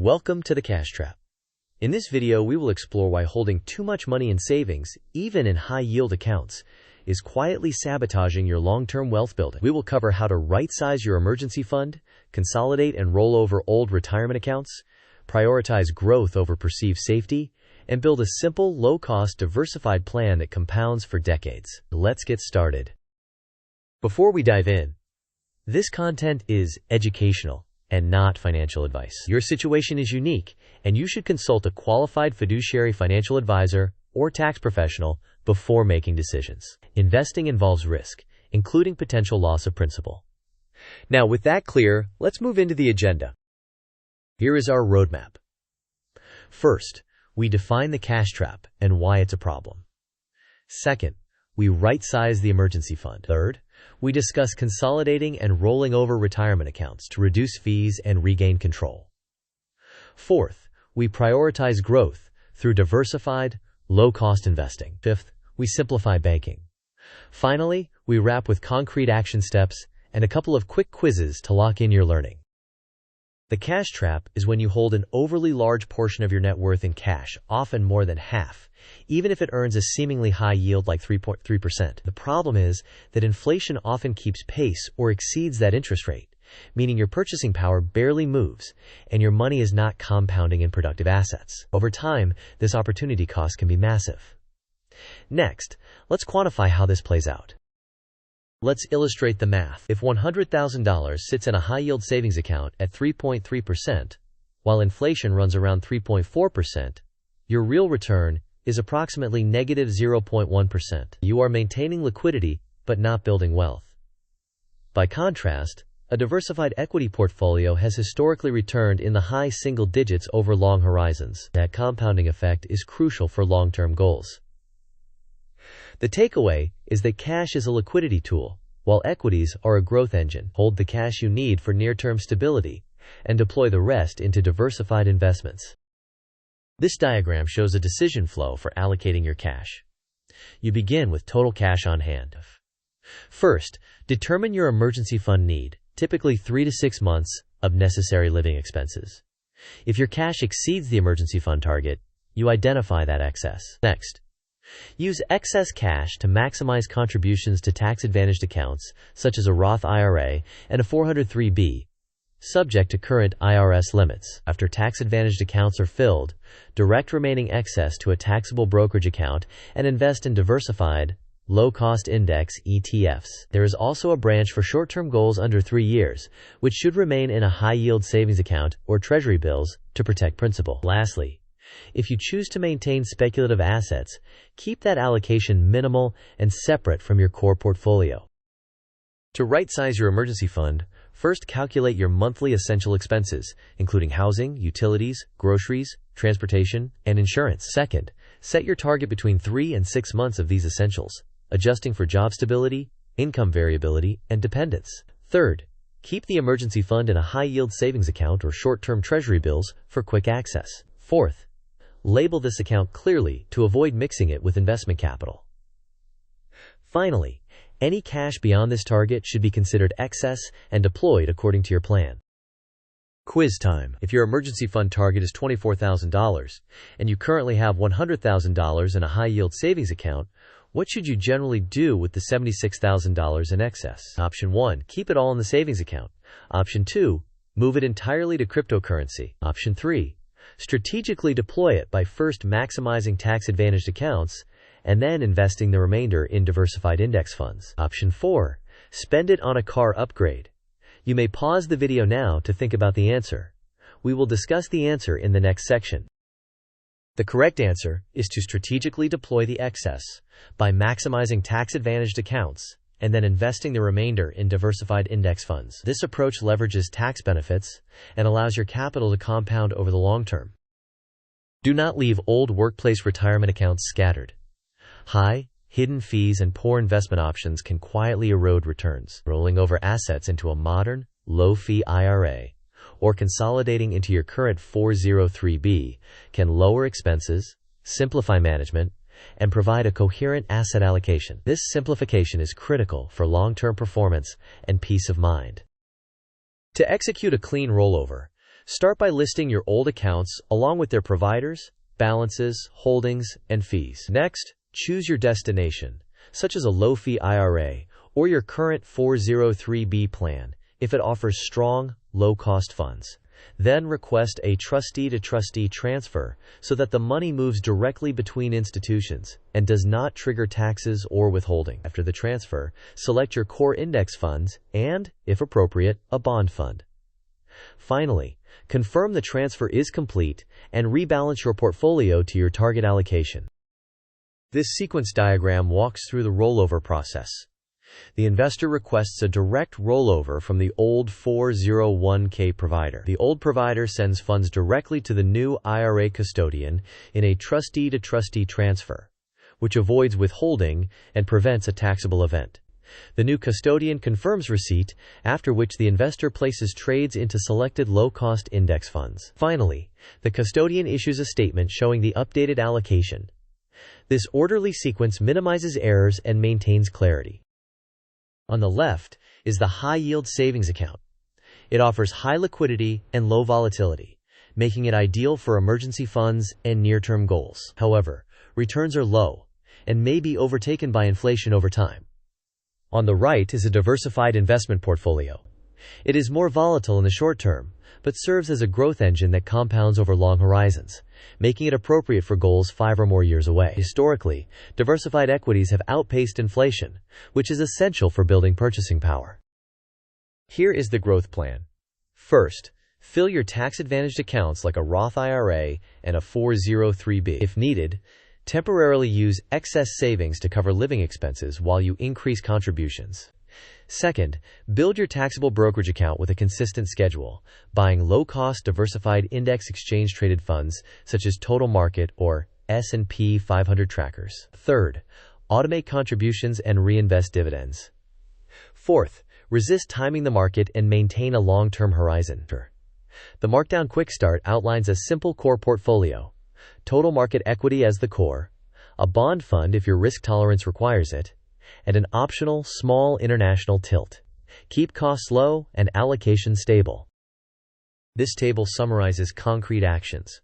Welcome to the Cash Trap. In this video, we will explore why holding too much money in savings, even in high-yield accounts, is quietly sabotaging your long-term wealth building. We will cover how to right-size your emergency fund, consolidate and roll over old retirement accounts, prioritize growth over perceived safety, and build a simple, low-cost, diversified plan that compounds for decades. Let's get started. Before we dive in, this content is educational and not financial advice. Your situation is unique, and you should consult a qualified fiduciary financial advisor or tax professional before making decisions. Investing involves risk, including potential loss of principal. Now, with that clear, let's move into the agenda. Here is our roadmap. First, we define the cash trap and why it's a problem. Second, we right-size the emergency fund. Third, we discuss consolidating and rolling over retirement accounts to reduce fees and regain control. Fourth, we prioritize growth through diversified, low-cost investing. Fifth, we simplify banking. Finally, we wrap with concrete action steps and a couple of quick quizzes to lock in your learning. The cash trap is when you hold an overly large portion of your net worth in cash, often more than half, even if it earns a seemingly high yield like 3.3%. The problem is that inflation often keeps pace or exceeds that interest rate, meaning your purchasing power barely moves and your money is not compounding in productive assets. Over time, this opportunity cost can be massive. Next, let's quantify how this plays out. Let's illustrate the math. If $100,000 sits in a high-yield savings account at 3.3%, while inflation runs around 3.4%, your real return is approximately negative 0.1%. You are maintaining liquidity, but not building wealth. By contrast, a diversified equity portfolio has historically returned in the high single digits over long horizons. That compounding effect is crucial for long-term goals. The takeaway is that cash is a liquidity tool, while equities are a growth engine. Hold the cash you need for near-term stability and deploy the rest into diversified investments. This diagram shows a decision flow for allocating your cash. You begin with total cash on hand. First, determine your emergency fund need, typically 3 to 6 months of necessary living expenses. If your cash exceeds the emergency fund target, you identify that excess. Next, use excess cash to maximize contributions to tax-advantaged accounts, such as a Roth IRA and a 403(b), subject to current IRS limits. After tax-advantaged accounts are filled, direct remaining excess to a taxable brokerage account and invest in diversified, low-cost index ETFs. There is also a branch for short-term goals under 3 years, which should remain in a high-yield savings account or treasury bills to protect principal. Lastly, if you choose to maintain speculative assets, keep that allocation minimal and separate from your core portfolio. To right-size your emergency fund, first calculate your monthly essential expenses, including housing, utilities, groceries, transportation, and insurance. Second, set your target between 3 and 6 months of these essentials, adjusting for job stability, income variability, and dependence. Third, keep the emergency fund in a high-yield savings account or short-term treasury bills for quick access. Fourth, label this account clearly to avoid mixing it with investment capital. Finally, any cash beyond this target should be considered excess and deployed according to your plan. Quiz time. If your emergency fund target is $24,000 and you currently have $100,000 in a high-yield savings account, what should you generally do with the $76,000 in excess? Option 1, keep it all in the savings account. Option 2, move it entirely to cryptocurrency. Option 3, strategically deploy it by first maximizing tax-advantaged accounts and then investing the remainder in diversified index funds. Option 4, spend it on a car upgrade. You may pause the video now to think about the answer. We will discuss the answer in the next section. The correct answer is to strategically deploy the excess by maximizing tax-advantaged accounts and then investing the remainder in diversified index funds. This approach leverages tax benefits and allows your capital to compound over the long term. Do not leave old workplace retirement accounts scattered. High, hidden fees and poor investment options can quietly erode returns. Rolling over assets into a modern, low-fee IRA or consolidating into your current 403(b) can lower expenses, simplify management, and provide a coherent asset allocation. This simplification is critical for long-term performance and peace of mind. To execute a clean rollover, Start by listing your old accounts along with their providers, balances, holdings, and fees. Next, choose your destination, such as a low-fee IRA or your current 403(b) plan if it offers strong, low-cost funds. Then request a trustee-to-trustee transfer so that the money moves directly between institutions and does not trigger taxes or withholding. After the transfer, select your core index funds and, if appropriate, a bond fund. Finally, confirm the transfer is complete and rebalance your portfolio to your target allocation. This sequence diagram walks through the rollover process. The investor requests a direct rollover from the old 401(k) provider. The old provider sends funds directly to the new IRA custodian in a trustee-to-trustee transfer, which avoids withholding and prevents a taxable event. The new custodian confirms receipt, after which the investor places trades into selected low-cost index funds. Finally, the custodian issues a statement showing the updated allocation. This orderly sequence minimizes errors and maintains clarity. On the left is the high-yield savings account. It offers high liquidity and low volatility, making it ideal for emergency funds and near-term goals. However, returns are low and may be overtaken by inflation over time. On the right is a diversified investment portfolio. It is more volatile in the short term, but serves as a growth engine that compounds over long horizons, making it appropriate for goals 5 or more years away. Historically, diversified equities have outpaced inflation, which is essential for building purchasing power. Here is the growth plan. First, fill your tax-advantaged accounts like a Roth IRA and a 403(b). If needed, temporarily use excess savings to cover living expenses while you increase contributions. Second, build your taxable brokerage account with a consistent schedule, buying low-cost diversified index exchange-traded funds such as Total Market or S&P 500 trackers. Third, automate contributions and reinvest dividends. Fourth, resist timing the market and maintain a long-term horizon. The Markdown Quick Start outlines a simple core portfolio: total market equity as the core, a bond fund if your risk tolerance requires it, and an optional small international tilt. Keep costs low and allocation stable. This table summarizes concrete actions.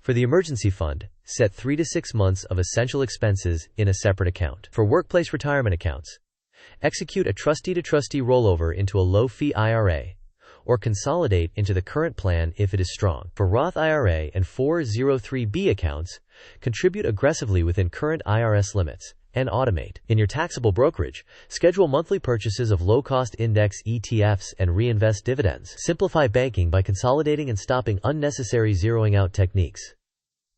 For the emergency fund, set 3 to 6 months of essential expenses in a separate account. For workplace retirement accounts, execute a trustee-to-trustee rollover into a low-fee IRA, or consolidate into the current plan if it is strong. For Roth IRA and 403(b) accounts, contribute aggressively within current IRS limits and automate. In your taxable brokerage, schedule monthly purchases of low-cost index ETFs and reinvest dividends. Simplify banking by consolidating and stopping unnecessary zeroing out techniques.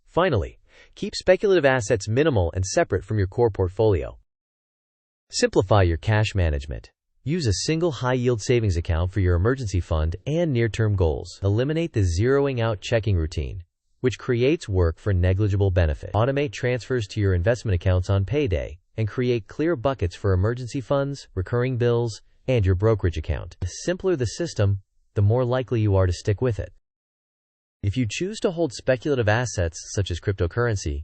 Finally, keep speculative assets minimal and separate from your core portfolio. Simplify your cash management. Use a single high-yield savings account for your emergency fund and near-term goals. Eliminate the zeroing out checking routine, which creates work for negligible benefit. Automate transfers to your investment accounts on payday and create clear buckets for emergency funds, recurring bills, and your brokerage account. The simpler the system, the more likely you are to stick with it. If you choose to hold speculative assets such as cryptocurrency,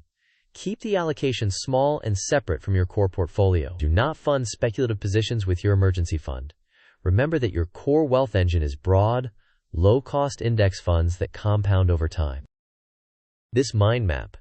keep the allocation small and separate from your core portfolio. Do not fund speculative positions with your emergency fund. Remember that your core wealth engine is broad, low-cost index funds that compound over time. This mind map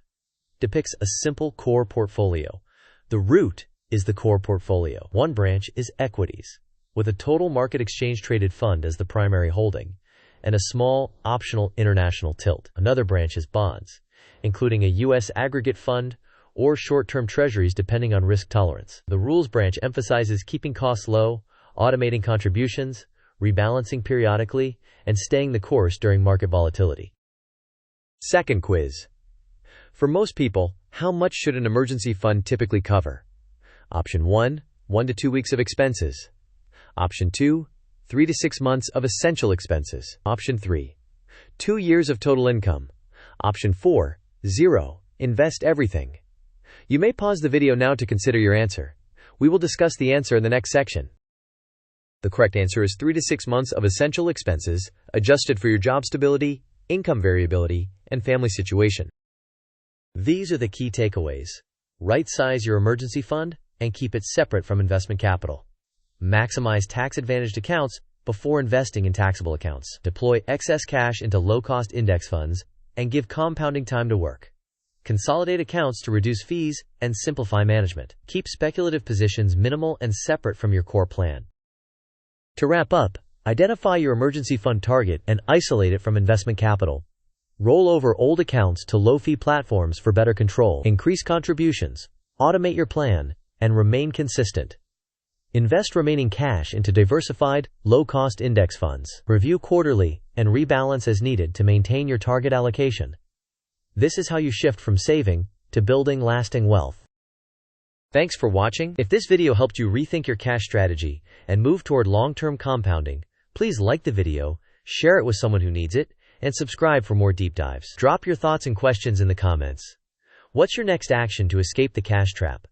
depicts a simple core portfolio. The root is the core portfolio. One branch is equities, with a total market exchange-traded fund as the primary holding, and a small, optional international tilt. Another branch is bonds, including a U.S. aggregate fund or short-term treasuries depending on risk tolerance. The rules branch emphasizes keeping costs low, automating contributions, rebalancing periodically, and staying the course during market volatility. Second quiz. For most people, how much should an emergency fund typically cover? Option 1, 1 to 2 weeks of expenses. Option 2, 3 to 6 months of essential expenses. Option 3, 2 years of total income. Option 4, 0, invest everything. You may pause the video now to consider your answer. We will discuss the answer in the next section. The correct answer is 3 to 6 months of essential expenses, adjusted for your job stability, income variability, and family situation. These are the key takeaways. Right-size your emergency fund and keep it separate from investment capital. Maximize tax-advantaged accounts before investing in taxable accounts. Deploy excess cash into low-cost index funds and give compounding time to work. Consolidate accounts to reduce fees and simplify management. Keep speculative positions minimal and separate from your core plan. To wrap up, identify your emergency fund target and isolate it from investment capital. Roll over old accounts to low-fee platforms for better control. Increase contributions, automate your plan, and remain consistent. Invest remaining cash into diversified, low-cost index funds. Review quarterly and rebalance as needed to maintain your target allocation. This is how you shift from saving to building lasting wealth. Thanks for watching. If this video helped you rethink your cash strategy and move toward long-term compounding, please like the video, share it with someone who needs it, and subscribe for more deep dives. Drop your thoughts and questions in the comments. What's your next action to escape the cash trap?